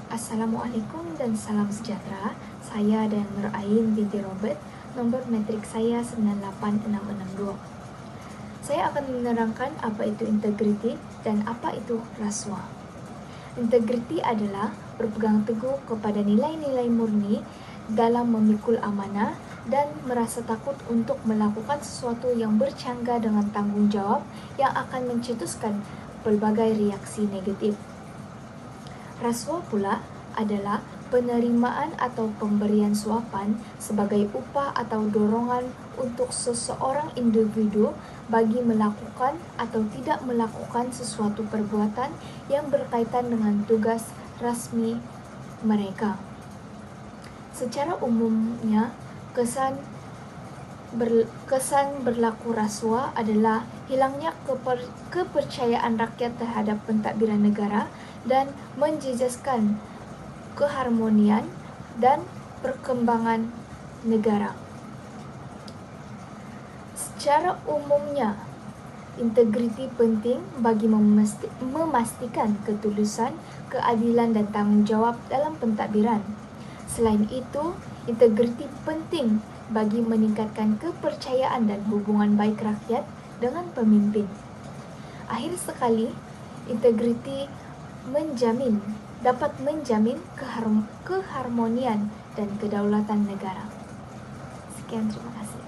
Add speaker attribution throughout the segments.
Speaker 1: Assalamualaikum dan salam sejahtera. Saya dan Nur Ain binti Robert, nomor metrik saya 98662. Saya akan menerangkan apa itu integriti dan apa itu rasuah. Integriti adalah berpegang teguh kepada nilai-nilai murni dalam memikul amanah dan merasa takut untuk melakukan sesuatu yang bercanggah dengan tanggung jawab yang akan mencetuskan pelbagai reaksi negatif. Rasuah pula adalah penerimaan atau pemberian suapan sebagai upah atau dorongan untuk seseorang individu bagi melakukan atau tidak melakukan sesuatu perbuatan yang berkaitan dengan tugas rasmi mereka. Secara umumnya, kesan berlaku rasuah adalah hilangnya kepercayaan rakyat terhadap pentadbiran negara dan menjejaskan keharmonian dan perkembangan negara. Secara umumnya, integriti penting bagi memastikan ketulusan, keadilan dan tanggung jawab dalam pentadbiran. Selain itu, integriti penting bagi meningkatkan kepercayaan dan hubungan baik rakyat dengan pemimpin. Akhir sekali, integriti dapat menjamin keharmonian dan kedaulatan negara. Sekian, terima kasih.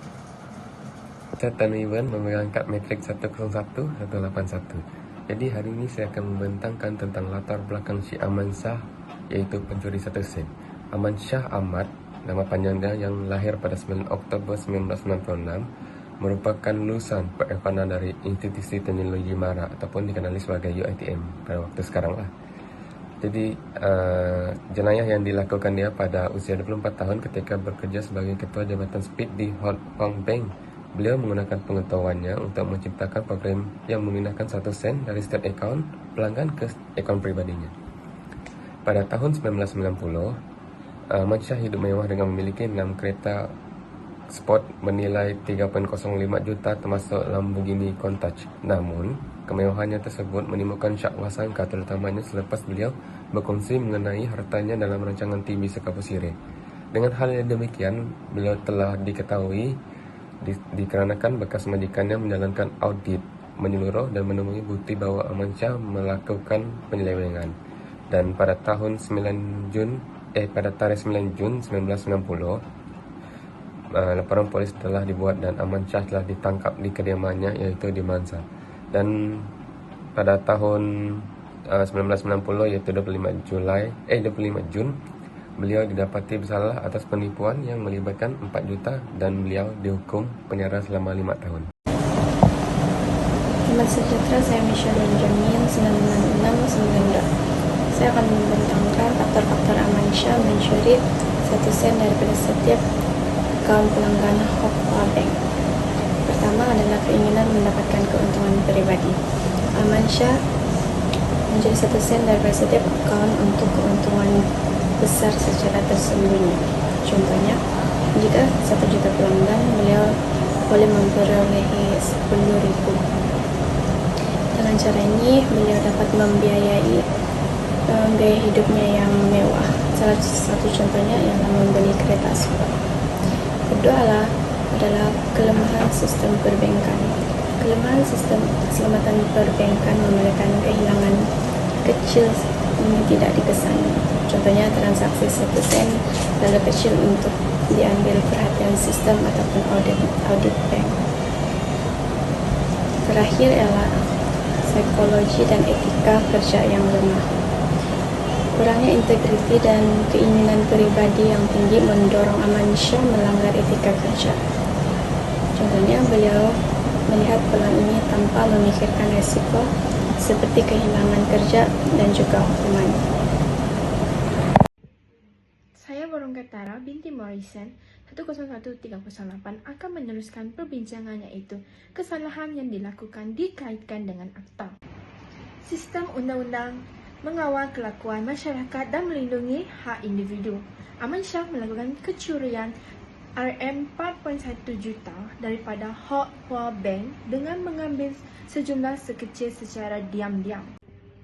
Speaker 2: Saya Tanwiwan mengangkat metrik 101-181. Jadi hari ini saya akan membentangkan tentang latar belakang Syekh Aman Shah, iaitu pencuri 1 sen. Aman Shah Ahmad, nama panjangnya, yang lahir pada 9 Oktober 1996, merupakan lulusan Perekona dari Institusi Teknologi Mara ataupun dikenali sebagai UiTM pada waktu sekarang lah. Jadi jenayah yang dilakukan dia pada usia 24 tahun ketika bekerja sebagai ketua jabatan speed di Hong Bank. Beliau menggunakan pengetahuannya untuk menciptakan program yang memindahkan 1 sen dari setiap akaun pelanggan ke akaun pribadinya. Pada tahun 1990, Ahmad Shah hidup mewah dengan memiliki 6 kereta sport bernilai 3.05 juta termasuk Lamborghini Countach. Namun, kemewahannya tersebut menimbulkan syakwa sangka, terutamanya selepas beliau berkongsi mengenai hartanya dalam rancangan TV Sekapu Sirih. Dengan hal yang demikian, beliau telah diketahui dikarenakan bekas majikannya menjalankan audit menyeluruh dan menemui bukti bahwa Aman Shah melakukan penyelewengan. Dan pada tarikh 9 Jun 1990, laporan polis telah dibuat dan Aman Shah telah ditangkap di kediamannya, iaitu di Mansa. Dan pada tahun 1990, iaitu 25 Jun, beliau didapati bersalah atas penipuan yang melibatkan 4 juta dan beliau dihukum penjara selama 5 tahun.
Speaker 3: Selamat sejahtera, saya Michelle Jamil 99692. Saya akan membentangkan faktor-faktor Aman Shah mencuri 1 sen daripada setiap akaun pelanggan Hokwa Bank. Pertama adalah keinginan mendapatkan keuntungan pribadi. Aman Shah mencuri 1 sen daripada setiap akaun untuk keuntungan besar secara tersembunyi. Contohnya, jika 1 juta pelanggan, beliau boleh memperolehi 10.000. Dengan cara ini, beliau dapat membiayai gaya hidupnya yang mewah. Salah satu contohnya ialah membeli kereta sport. Kedua adalah kelemahan sistem perbankan. Kelemahan sistem keselamatan perbankan memerlukan kehilangan kecil yang tidak dikesani. Contohnya, transaksi 1 sen terlalu kecil untuk diambil perhatian sistem ataupun audit bank. Terakhir ialah psikologi dan etika kerja yang lemah. Kurangnya integriti dan keinginan pribadi yang tinggi mendorong Aman Shah melanggar etika kerja. Contohnya, beliau melihat peluang ini tanpa memikirkan risiko seperti kehilangan kerja dan juga hukuman.
Speaker 4: Saya Borongketara binti Morrison 101308 akan meneruskan perbincangan, yaitu kesalahan yang dilakukan dikaitkan dengan akta. Sistem undang-undang mengawal kelakuan masyarakat dan melindungi hak individu. Aman Shah melakukan kecurian RM4.1 juta daripada Hokwa Bank dengan mengambil sejumlah sekecil secara diam-diam.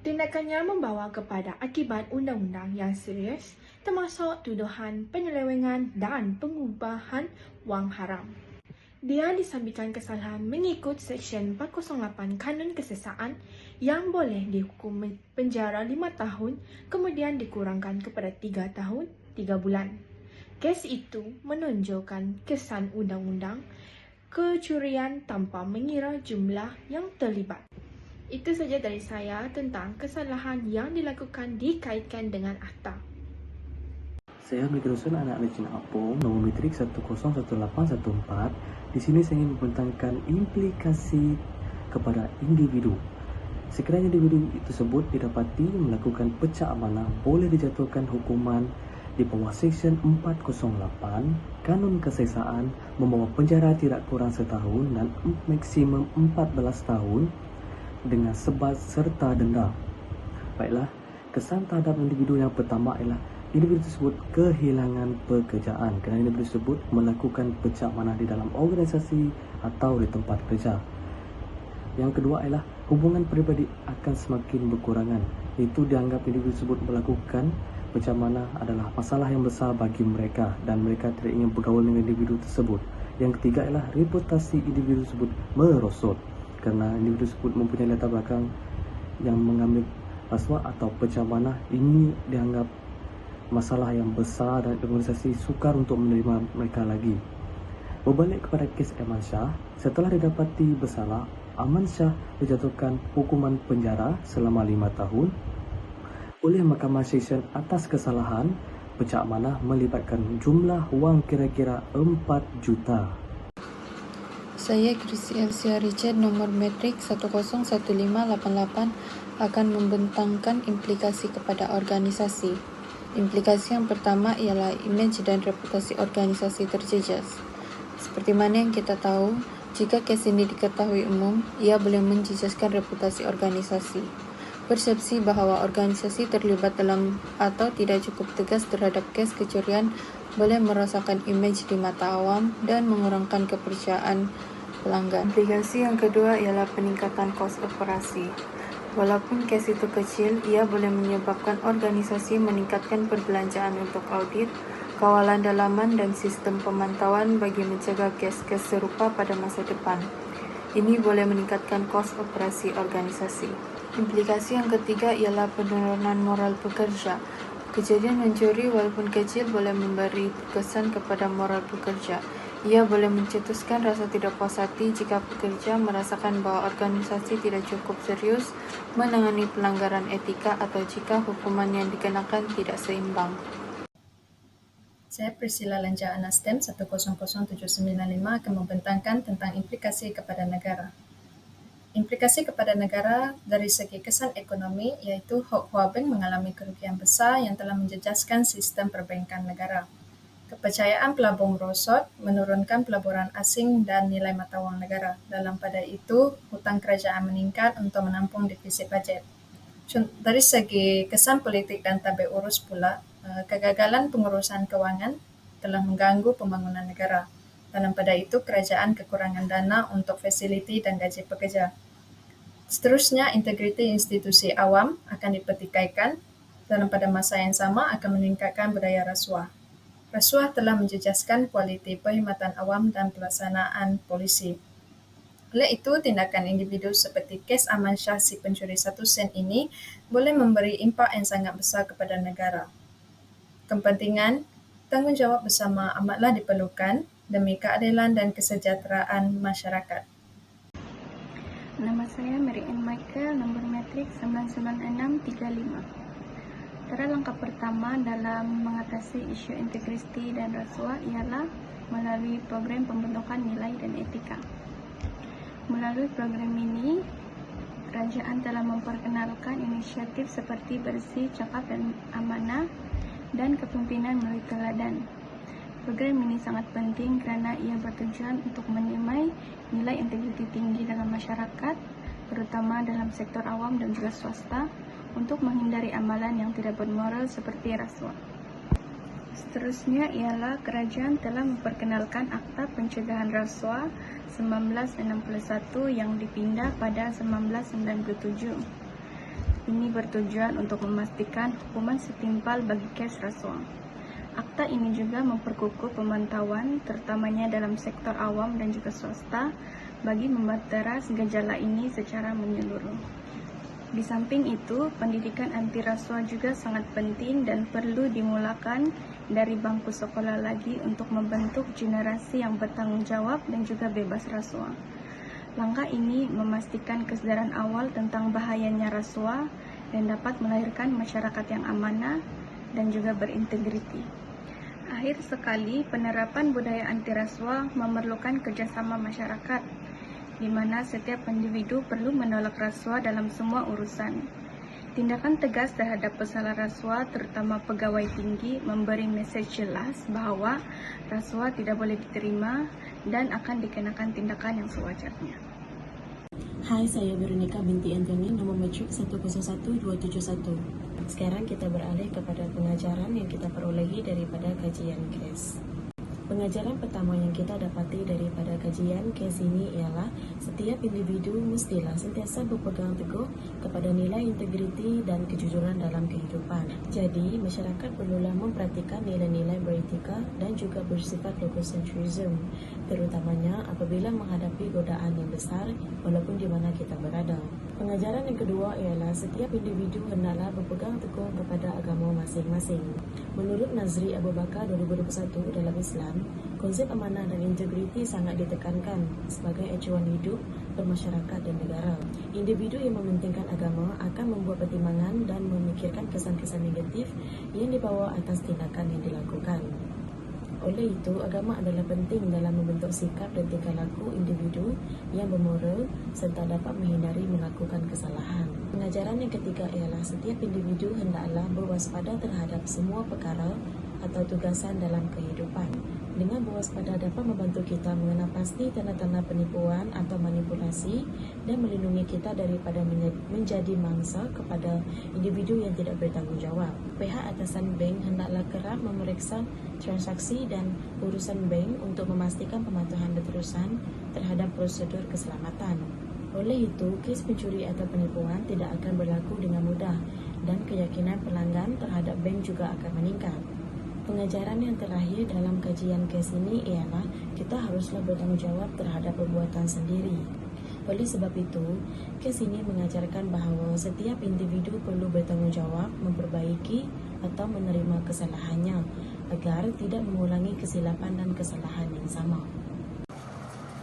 Speaker 4: Tindakannya membawa kepada akibat undang-undang yang serius, termasuk tuduhan penyelewengan dan pengubahan wang haram. Dia disabitkan kesalahan mengikut Seksyen 408 Kanun Kesesaan yang boleh dihukum penjara 5 tahun, kemudian dikurangkan kepada 3 tahun 3 bulan. Kes itu menunjukkan kesan undang-undang kecurian tanpa mengira jumlah yang terlibat. Itu saja dari saya tentang kesalahan yang dilakukan dikaitkan dengan akta.
Speaker 5: Saya Abdi Rusun, anak Cina Apung, nomor metrik 101814. Di sini saya ingin membentangkan implikasi kepada individu. Sekiranya individu tersebut didapati melakukan pecah amanah, boleh dijatuhkan hukuman di bawah Seksyen 408 Kanun Kesesaan, membawa penjara tidak kurang setahun dan maksimum 14 tahun dengan sebat serta denda. Baiklah, kesan terhadap individu yang pertama ialah individu tersebut kehilangan pekerjaan kerana individu tersebut melakukan pecah amanah di dalam organisasi atau di tempat kerja. Yang kedua ialah hubungan peribadi akan semakin berkurangan. Itu dianggap individu tersebut melakukan pecah amanah adalah masalah yang besar bagi mereka dan mereka tidak ingin bergaul dengan individu tersebut. Yang ketiga ialah reputasi individu tersebut merosot kerana individu tersebut mempunyai latar belakang yang mengambil rasuah atau pecah amanah. Ini dianggap masalah yang besar dan organisasi sukar untuk menerima mereka lagi. Berbalik kepada kes Aman Shah, setelah didapati bersalah, Aman Shah dijatuhkan hukuman penjara selama 5 tahun oleh Mahkamah Seksyen atas kesalahan pecah amanah melibatkan jumlah wang kira-kira 4 juta.
Speaker 3: Saya Chrissy Elsia Richard, nomor metrik 101588, akan membentangkan implikasi kepada organisasi. Implikasi yang pertama ialah imej dan reputasi organisasi terjejas. Seperti mana yang kita tahu, jika kes ini diketahui umum, ia boleh menjejaskan reputasi organisasi. Persepsi bahawa organisasi terlibat dalam atau tidak cukup tegas terhadap kes kecurian boleh merosakkan imej di mata awam dan mengurangkan kepercayaan pelanggan. Implikasi yang kedua ialah peningkatan kos operasi. Walaupun kes itu kecil, ia boleh menyebabkan organisasi meningkatkan perbelanjaan untuk audit, kawalan dalaman dan sistem pemantauan bagi mencegah kes-kes serupa pada masa depan. Ini boleh meningkatkan kos operasi organisasi. Implikasi yang ketiga ialah penurunan moral pekerja. Kejadian mencuri walaupun kecil boleh memberi kesan kepada moral pekerja. Ia boleh mencetuskan rasa tidak puas hati jika pekerja merasakan bahawa organisasi tidak cukup serius menangani pelanggaran etika atau jika hukuman yang dikenakan tidak seimbang.
Speaker 6: Saya Priscilla Lenja Anastem 100795 akan membentangkan tentang implikasi kepada negara. Implikasi kepada negara dari segi kesan ekonomi iaitu Hock Hua Bank mengalami kerugian besar yang telah menjejaskan sistem perbankan negara. Kepercayaan pelabur merosot, menurunkan pelaburan asing dan nilai mata wang negara. Dalam pada itu, hutang kerajaan meningkat untuk menampung defisit bajet. Dari segi kesan politik dan tabik urus pula, kegagalan pengurusan kewangan telah mengganggu pembangunan negara. Dalam pada itu, kerajaan kekurangan dana untuk fasiliti dan gaji pekerja. Seterusnya, integriti institusi awam akan dipertikaikan. Dalam pada masa yang sama akan meningkatkan budaya rasuah. Rasuah telah menjejaskan kualiti perkhidmatan awam dan pelaksanaan polisi. Oleh itu, tindakan individu seperti kes Aman Shah si pencuri 1 sen ini boleh memberi impak yang sangat besar kepada negara. Kepentingan, tanggungjawab bersama amatlah diperlukan demi keadilan dan kesejahteraan masyarakat.
Speaker 7: Nama saya Mary Ann Michael, nombor metrik 99635. Cara langkah pertama dalam mengatasi isu integriti dan rasuah ialah melalui program pembentukan nilai dan etika. Melalui program ini, kerajaan telah memperkenalkan inisiatif seperti bersih, cakap dan amanah dan kepimpinan melalui teladan. Program ini sangat penting kerana ia bertujuan untuk menyemai nilai integriti tinggi dalam masyarakat, terutama dalam sektor awam dan juga swasta, untuk menghindari amalan yang tidak bermoral seperti rasuah. Seterusnya ialah kerajaan telah memperkenalkan Akta Pencegahan Rasuah 1961 yang dipindah pada 1997. Ini bertujuan untuk memastikan hukuman setimpal bagi kes rasuah. Akta ini juga memperkukuh pemantauan, terutamanya dalam sektor awam dan juga swasta, bagi membateras gejala ini secara menyeluruh. Di samping itu, pendidikan anti rasuah juga sangat penting dan perlu dimulakan dari bangku sekolah lagi untuk membentuk generasi yang bertanggung jawab dan juga bebas rasuah. Langkah ini memastikan kesadaran awal tentang bahayanya rasuah dan dapat melahirkan masyarakat yang amanah dan juga berintegriti. Akhir sekali, penerapan budaya anti rasuah memerlukan kerjasama masyarakat, di mana setiap individu perlu menolak rasuah dalam semua urusan. Tindakan tegas terhadap pesalah rasuah, terutama pegawai tinggi, memberi mesej jelas bahwa rasuah tidak boleh diterima dan akan dikenakan tindakan yang sewajarnya.
Speaker 8: Hai, saya Veronica binti Anthony, nomor metrik 101271. Sekarang kita beralih kepada pengajaran yang kita perolehi daripada kajian kes. Pengajaran pertama yang kita dapati daripada kajian kes ini ialah setiap individu mestilah sentiasa berpegang teguh kepada nilai integriti dan kejujuran dalam kehidupan. Jadi, masyarakat perlulah memperhatikan nilai-nilai beretika dan juga bersifat logocentrism, terutamanya apabila menghadapi godaan yang besar walaupun di mana kita berada. Pengajaran yang kedua ialah setiap individu hendaklah berpegang teguh kepada agama masing-masing. Menurut Nazri Abu Bakar 2021 dalam Islam, konsep amanah dan integriti sangat ditekankan sebagai acuan hidup bermasyarakat dan negara. Individu yang mementingkan agama akan membuat pertimbangan dan memikirkan kesan-kesan negatif yang dibawa atas tindakan yang dilakukan. Oleh itu, agama adalah penting dalam membentuk sikap dan tingkah laku individu yang bermoral serta dapat menghindari melakukan kesalahan. Pengajaran yang ketiga ialah setiap individu hendaklah berwaspada terhadap semua perkara atau tugasan dalam kehidupan. Dengan berwaspada dapat membantu kita mengenal pasti tanda-tanda penipuan atau manipulasi dan melindungi kita daripada menjadi mangsa kepada individu yang tidak bertanggungjawab. Pihak atasan bank hendaklah kerap memeriksa transaksi dan urusan bank untuk memastikan pematuhan berterusan terhadap prosedur keselamatan. Oleh itu, kes pencuri atau penipuan tidak akan berlaku dengan mudah dan keyakinan pelanggan terhadap bank juga akan meningkat. Pengajaran yang terakhir dalam kajian kes ini ialah kita haruslah bertanggungjawab terhadap perbuatan sendiri. Oleh sebab itu, kes ini mengajarkan bahawa setiap individu perlu bertanggungjawab memperbaiki atau menerima kesalahannya agar tidak mengulangi kesilapan dan kesalahan yang sama.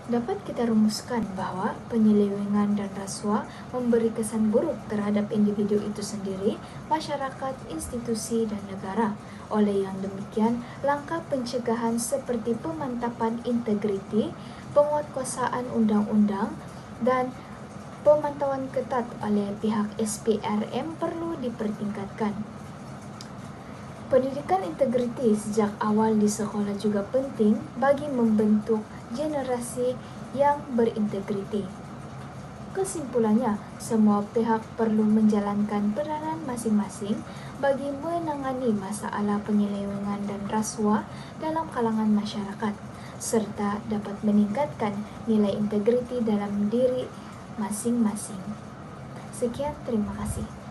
Speaker 1: Dapat kita rumuskan bahwa penyelewengan dan rasuah memberi kesan buruk terhadap individu itu sendiri, masyarakat, institusi, dan negara. Oleh yang demikian, langkah pencegahan seperti pemantapan integriti, penguatkuasaan undang-undang, dan pemantauan ketat oleh pihak SPRM perlu dipertingkatkan. Pendidikan integriti sejak awal di sekolah juga penting bagi membentuk generasi yang berintegriti. Kesimpulannya, semua pihak perlu menjalankan peranan masing-masing bagi menangani masalah penyelewengan dan rasuah dalam kalangan masyarakat, serta dapat meningkatkan nilai integriti dalam diri masing-masing. Sekian, terima kasih.